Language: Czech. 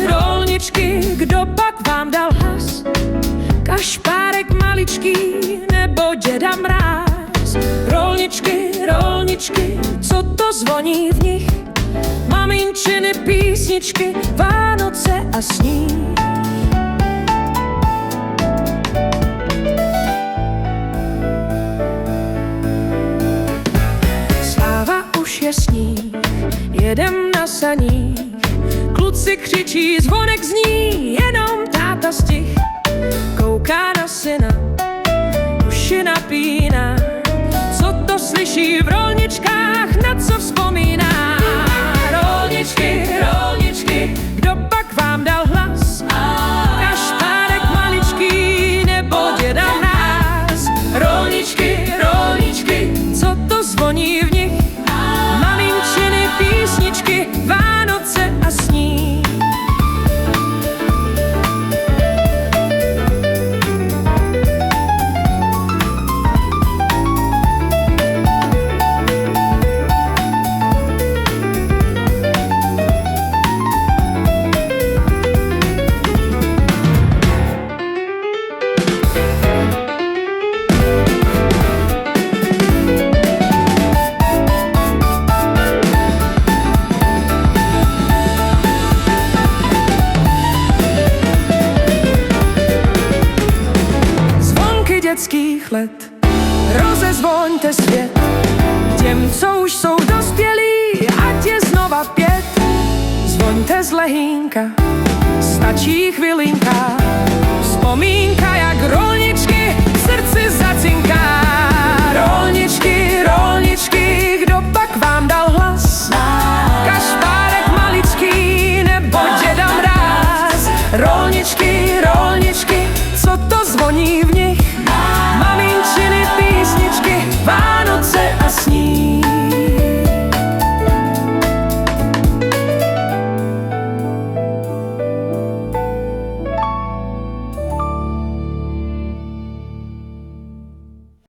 rolničky, kdo pak vám dal hlas? Kašpárek maličký nebo děda mráz? Rolničky, co to zvoní v nich? Maminčiny písničky, Vánoce a sníh. Sláva už je sníh, jedem na saních. Kluci křičí, zvonek zní, jenom táta stih. Kouká na syna, uši napíná. Co to slyší v rolničkách, na co vzpomíná? Rolničky, kdo pak vám dal hlas? Kašpárek maličký nebo děda mráz? Rolničky, co to zvoní v nich? Maminčiny písničky, Vánoce a sníh. Dětských let rozezvoňte svět těm, co už jsou dospělí, ať je znova 5. Zvoňte z lehínka, stačí chvilinka, vzpomínka jak rolnička.